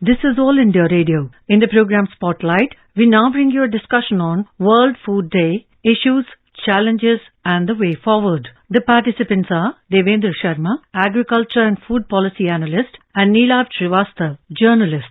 This is All India Radio. In the program Spotlight, we now bring you a discussion on World Food Day, issues, challenges and the way forward. The participants are Devendra Sharma, Agriculture and Food Policy Analyst, and Neelab Srivastav, Journalist.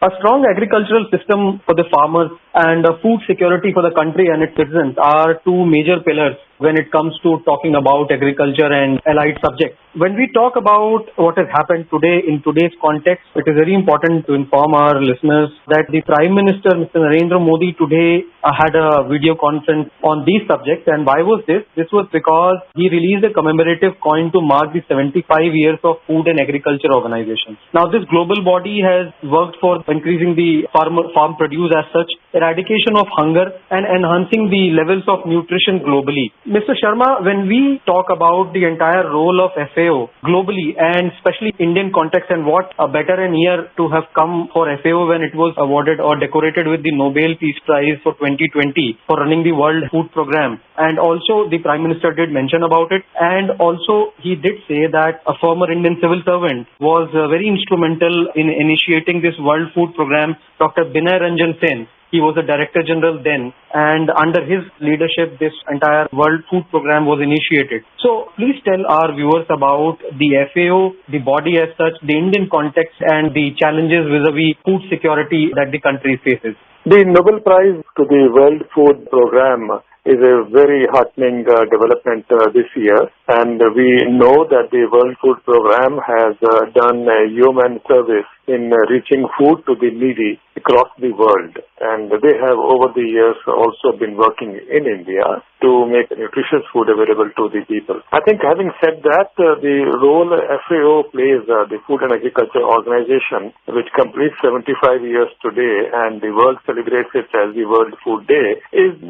A strong agricultural system for the farmers and food security for the country and its citizens are two major pillars when it comes to talking about agriculture and allied subjects. When we talk about what has happened today in today's context, it is very important to inform our listeners that the Prime Minister, Mr. Narendra Modi, today had a video conference on these subjects. And why was this? This was because he released a commemorative coin to mark the 75 years of Food and Agriculture Organization. Now, this global body has worked for increasing the farm produce as such, eradication of hunger, and enhancing the levels of nutrition globally. Mr. Sharma, when we talk about the entire role of FAO globally and especially Indian context, and what a better an year to have come for FAO when it was awarded or decorated with the Nobel Peace Prize for 2020 for running the World Food Program. And also the Prime Minister did mention about it, and also he did say that a former Indian civil servant was very instrumental in initiating this World Food Program, Dr. Binay Ranjan Sen. He was the Director General then, and under his leadership, this entire World Food Program was initiated. So please tell our viewers about the FAO, the body as such, the Indian context, and the challenges vis-a-vis food security that the country faces. The Nobel Prize to the World Food Program is a very heartening development this year, and we know that the World Food Program has done a human service in reaching food to the needy across the world, and they have over the years also been working in India to make nutritious food available to the people. I think having said that, the role FAO plays, the Food and Agriculture Organization, which completes 75 years today, and the world celebrates it as the World Food Day,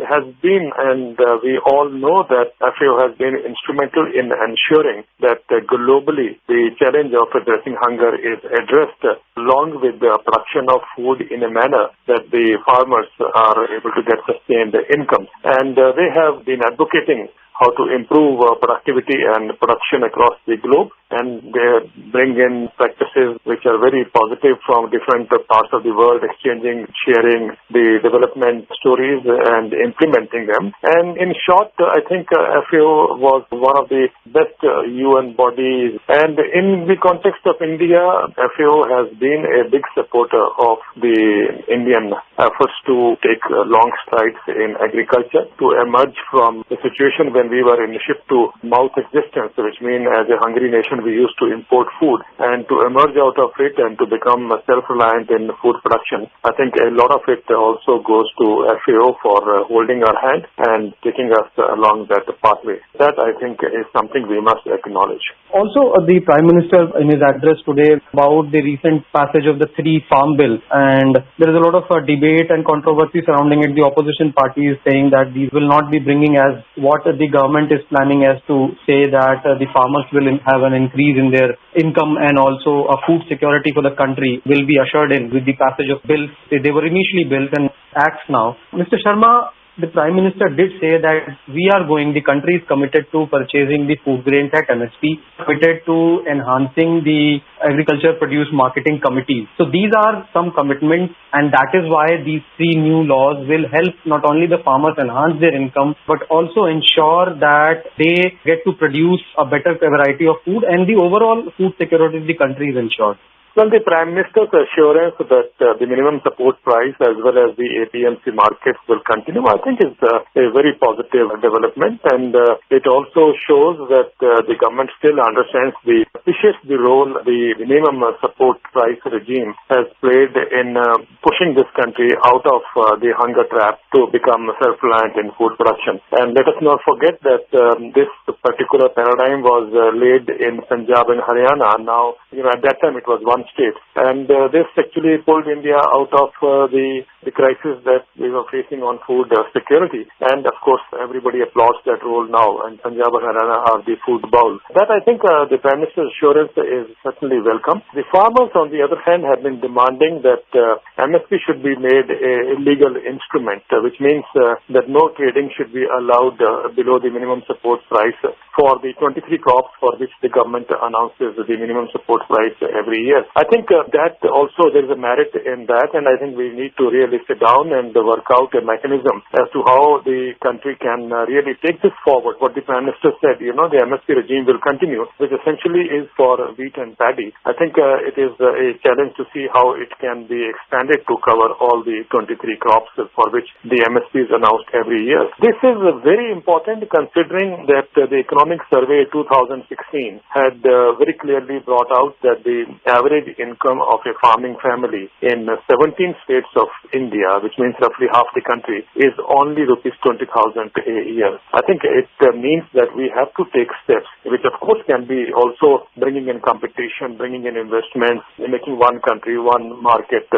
has been, and we all know that FAO has been instrumental in ensuring that globally the challenge of addressing hunger is addressed, along with the production of food in a manner that the farmers are able to get sustained income. And they have been advocating how to improve productivity and production across the globe, and they bring in practices which are very positive from different parts of the world, exchanging, sharing the development stories and implementing them. And in short, I think FAO was one of the best UN bodies, and in the context of India, FAO has been a big supporter of the Indian efforts to take long strides in agriculture to emerge from the situation when we were in ship-to-mouth existence, which means as a hungry nation we used to import food, and to emerge out of it and to become self-reliant in food production. I think a lot of it also goes to FAO for holding our hand and taking us along that pathway. That, I think, is something we must acknowledge. Also, the Prime Minister in his address today about the recent passage of the 3 Farm Bill, and there is a lot of debate and controversy surrounding it. The opposition party is saying that these will not be bringing as what the government is planning, as to say that the farmers will have an increase in their income, and also a food security for the country will be ushered in with the passage of bills. They were initially bills and acts now. Mr. Sharma, the Prime Minister did say that the country is committed to purchasing the food grains at MSP, committed to enhancing the agriculture produce marketing committees. So these are some commitments, and that is why these 3 new laws will help not only the farmers enhance their income, but also ensure that they get to produce a better variety of food, and the overall food security of the country is ensured. Well, the Prime Minister's assurance that the minimum support price as well as the APMC markets will continue, I think is a very positive development, and it also shows that the government still understands appreciates the role the minimum support price regime has played in pushing this country out of the hunger trap to become self-reliant in food production. And let us not forget that this particular paradigm was laid in Punjab and Haryana. Now, at that time it was one state, and this actually pulled India out of the crisis that we were facing on food security, and of course everybody applauds that role now, and Punjab and Haryana are the food bowl. That, I think, the Prime Minister's assurance is certainly welcome. The farmers, on the other hand, have been demanding that MSP should be made a legal instrument, which means that no trading should be allowed below the minimum support price for the 23 crops for which the government announces the minimum support price every year. I think that also there is a merit in that, and I think we need to really sit down and work out a mechanism as to how the country can really take this forward. What the Prime Minister said, the MSP regime will continue, which essentially is for wheat and paddy. I think it is a challenge to see how it can be expanded to cover all the 23 crops for which the MSP is announced every year. This is very important considering that the Economic Survey 2016 had very clearly brought out that the average income of a farming family in 17 states of India, which means roughly half the country, is only rupees 20,000 a year. I think it means that we have to take steps, which of course can be also bringing in competition, bringing in investments, making one country, one market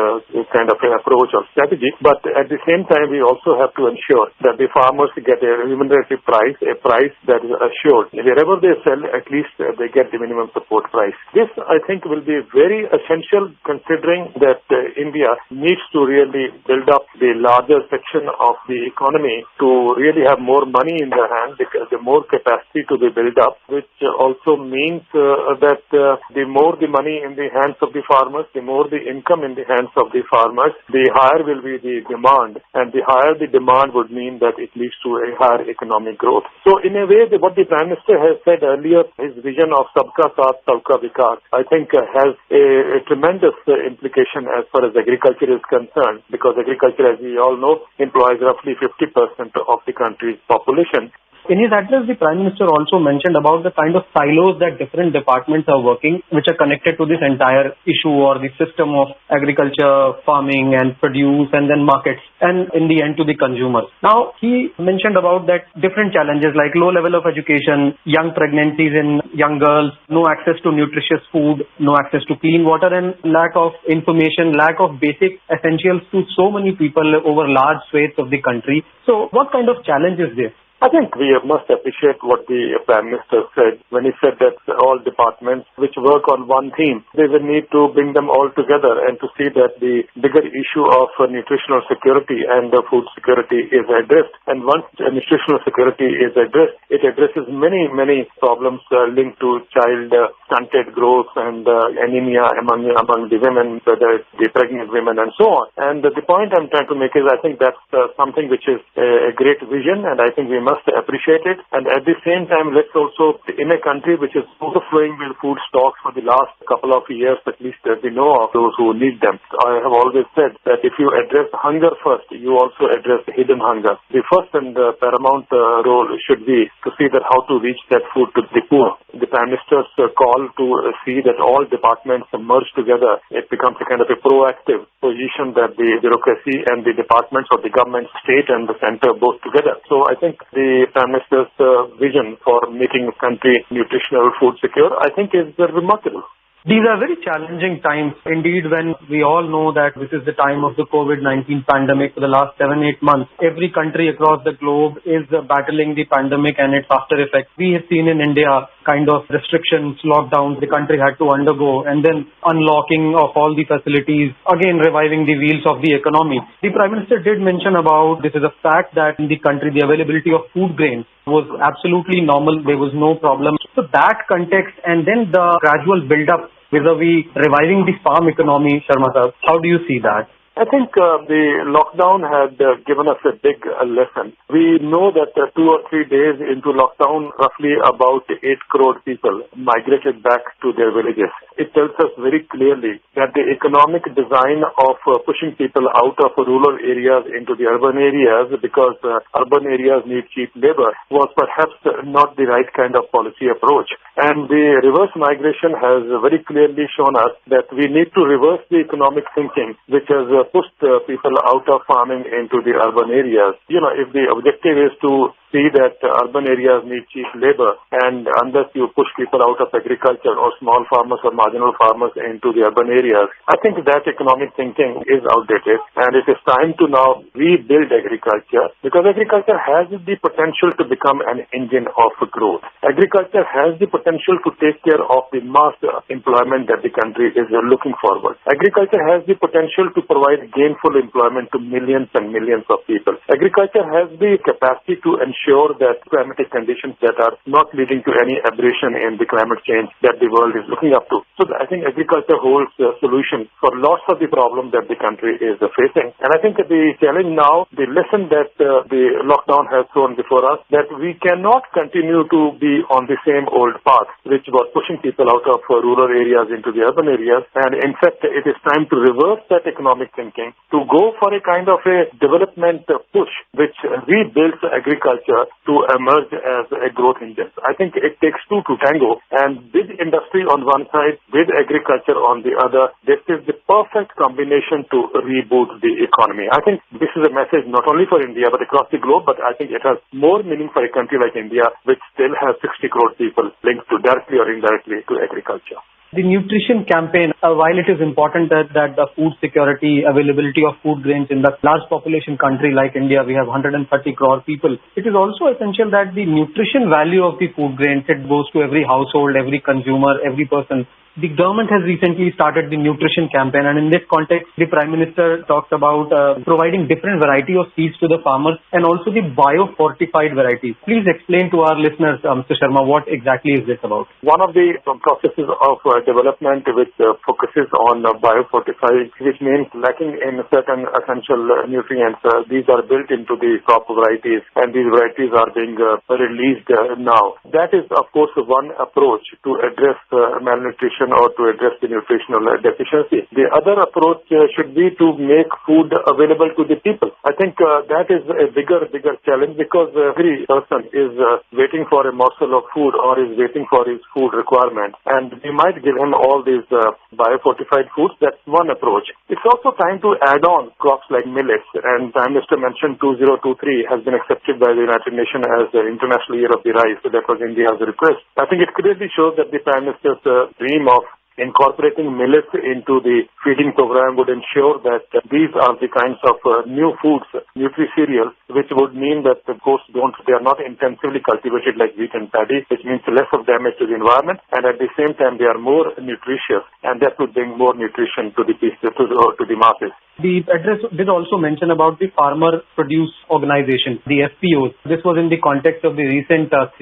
kind of an approach or strategy. But at the same time, we also have to ensure that the farmers get a remunerative price, a price that is assured. Wherever they sell, at least they get the minimum support price. This, I think, will be very essential considering that India needs to really build up the larger section of the economy to really have more money in their hand, because the more capacity to be built up, which also means that the more the money in the hands of the farmers, the more the income in the hands of the farmers, the higher will be the demand, and the higher the demand would mean that it leads to a higher economic growth. So in a way, what the Prime Minister has said earlier, his vision of Sabka Saath Sabka Vikas, I think has a tremendous implication as far as agriculture is concerned, because agriculture, as we all know, employs roughly 50% of the country's population. In his address, the Prime Minister also mentioned about the kind of silos that different departments are working, which are connected to this entire issue or the system of agriculture, farming and produce and then markets, and in the end to the consumer. Now, he mentioned about that different challenges like low level of education, young pregnancies in young girls, no access to nutritious food, no access to clean water, and lack of information, lack of basic essentials to so many people over large swathes of the country. So what kind of challenge is this? I think we must appreciate what the Prime Minister said when he said that all departments which work on one theme, they will need to bring them all together and to see that the bigger issue of nutritional security and food security is addressed. And once nutritional security is addressed, it addresses many problems linked to child stunted growth and anemia among the women, whether it's the pregnant women and so on. And the point I'm trying to make is I think that's something which is a great vision, and I think we must appreciate it. And at the same time, let's also, in a country which is overflowing with food stocks for the last couple of years, at least we know of those who need them. I have always said that if you address hunger first, you also address hidden hunger. The first and paramount role should be to see that how to reach that food to the poor. The Prime Minister's call to see that all departments merge together, it becomes a kind of a proactive position that the bureaucracy and the departments of the government, state and the center both together. So I think the Prime Minister's vision for making the country nutritional food secure, I think is remarkable. These are very challenging times indeed, when we all know that this is the time of the COVID-19 pandemic. For the last 7-8 months, every country across the globe is battling the pandemic and its after effects. We have seen in India kind of restrictions, lockdowns the country had to undergo, and then unlocking of all the facilities, again reviving the wheels of the economy. The Prime Minister did mention about this is a fact that in the country the availability of food grains was absolutely normal. There was no problem. So that context and then the gradual build-up vis-a-vis reviving the farm economy, Sharma sir, how do you see that? I think the lockdown had given us a big lesson. We know that 2 or 3 days into lockdown, roughly about 8 crore people migrated back to their villages. It tells us very clearly that the economic design of pushing people out of rural areas into the urban areas, because urban areas need cheap labor, was perhaps not the right kind of policy approach. And the reverse migration has very clearly shown us that we need to reverse the economic thinking, which has pushed people out of farming into the urban areas. If the objective is to see that urban areas need cheap labor, and unless you push people out of agriculture or small farmers or marginal farmers into the urban areas, I think that economic thinking is outdated, and it is time to now rebuild agriculture, because agriculture has the potential to become an engine of growth. Agriculture has the potential to take care of the mass employment that the country is looking forward. Agriculture has the potential to provide provide gainful employment to millions and millions of people. Agriculture has the capacity to ensure that climatic conditions that are not leading to any aberration in the climate change that the world is looking up to. So I think agriculture holds a solution for lots of the problems that the country is facing. And I think that the challenge now, the lesson that the lockdown has thrown before us, that we cannot continue to be on the same old path, which was pushing people out of rural areas into the urban areas. And in fact, it is time to reverse that economic thinking, to go for a kind of a development push which rebuilds agriculture to emerge as a growth engine. I think it takes two to tango, and with industry on one side, with agriculture on the other, this is the perfect combination to reboot the economy. I think this is a message not only for India but across the globe, but I think it has more meaning for a country like India, which still has 60 crore people linked to directly or indirectly to agriculture. The nutrition campaign, while it is important that the food security, availability of food grains in the large population country like India, we have 130 crore people, it is also essential that the nutrition value of the food grains, it goes to every household, every consumer, every person. The government has recently started the nutrition campaign, and in this context, the Prime Minister talked about providing different variety of seeds to the farmers and also the biofortified varieties. Please explain to our listeners, Mr. Sharma, what exactly is this about? One of the processes of development which focuses on biofortifying, which means lacking in certain essential nutrients, these are built into the crop varieties, and these varieties are being released now. That is, of course, one approach to address malnutrition or to address the nutritional deficiency. The other approach should be to make food available to the people. I think that is a bigger challenge, because every person is waiting for a morsel of food or is waiting for his food requirement, and we might give him all these biofortified foods. That's one approach. It's also time to add on crops like millets, and Prime Minister mentioned 2023 has been accepted by the United Nations as the International Year of the Rice. So that was India's request. I think it clearly shows that the Prime Minister's dream of incorporating millets into the feeding program would ensure that these are the kinds of new foods, nutri-cereals, which would mean that the course they are not intensively cultivated like wheat and paddy, which means less of damage to the environment, and at the same time they are more nutritious, and that would bring more nutrition to the masses. The address did also mention about the farmer produce organization, the FPOs. This was in the context of the recent 3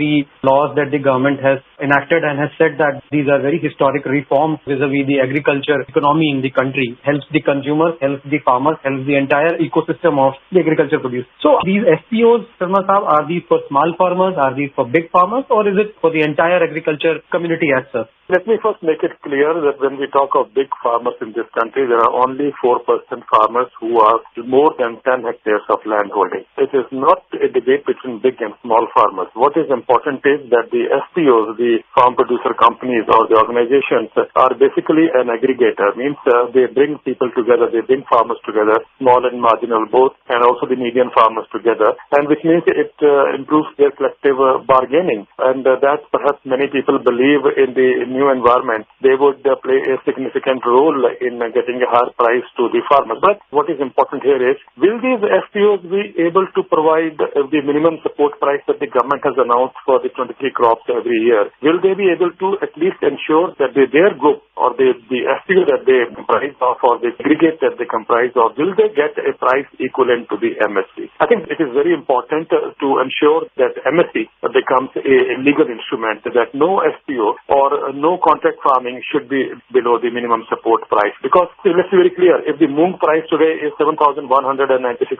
laws that the government has enacted, and has said that these are very historic reforms vis-a-vis the agriculture economy in the country. Helps the consumers, helps the farmers, helps the entire ecosystem of the agriculture produce. So these FPOs, Sharma Saab, are these for small farmers, are these for big farmers, or is it for the entire agriculture community as such? Let me first make it clear that when we talk of big farmers in this country, there are only 4% farmers who are more than 10 hectares of land holding. It is not a debate between big and small farmers. What is important is that the FPOs, the farm producer companies or the organizations, are basically an aggregator. Means they bring people together, they bring farmers together, small and marginal both, and also the medium farmers together, and which means it improves their collective bargaining. And that perhaps many people believe in the new environment, they would play a significant role in getting a higher price to the farmers. But what is important here is, will these FPOs be able to provide the minimum support price that the government has announced for the 23 crops every year? Will they be able to at least ensure that their group or the FPO that they comprise of, or the aggregate that they comprise of, will they get a price equivalent to the MSP? I think it is very important to ensure that MSP becomes a legal instrument, that no FPO or no contract farming should be below the minimum support price. Because let's be very clear, if the moong price today is 7,196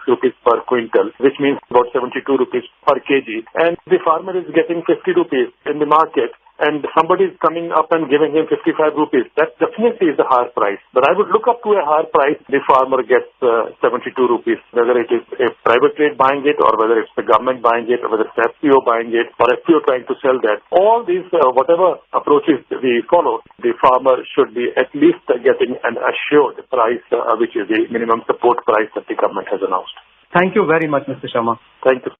rupees per quintal, which means about 72 rupees per kg, and the farmer is getting 50 rupees in the market, and somebody is coming up and giving him 55 rupees, that definitely is a higher price. But I would look up to a higher price. The farmer gets 72 rupees, whether it is a private trade buying it, or whether it's the government buying it, or whether it's FPO buying it, or FPO trying to sell that. All these, whatever approaches we follow, the farmer should be at least getting an assured price, which is the minimum support price that the government has announced. Thank you very much, Mr. Sharma. Thank you.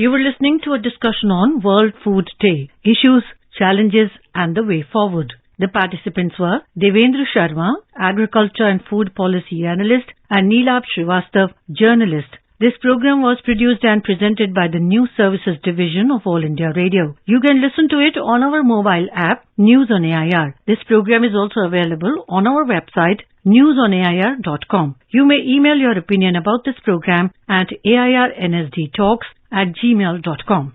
You were listening to a discussion on World Food Day, issues, challenges and the way forward. The participants were Devendra Sharma, Agriculture and Food Policy Analyst, and Neelab Srivastav, Journalist. This program was produced and presented by the News Services Division of All India Radio. You can listen to it on our mobile app, News on AIR. This program is also available on our website, newsonair.com. You may email your opinion about this program at airnsdtalks@gmail.com.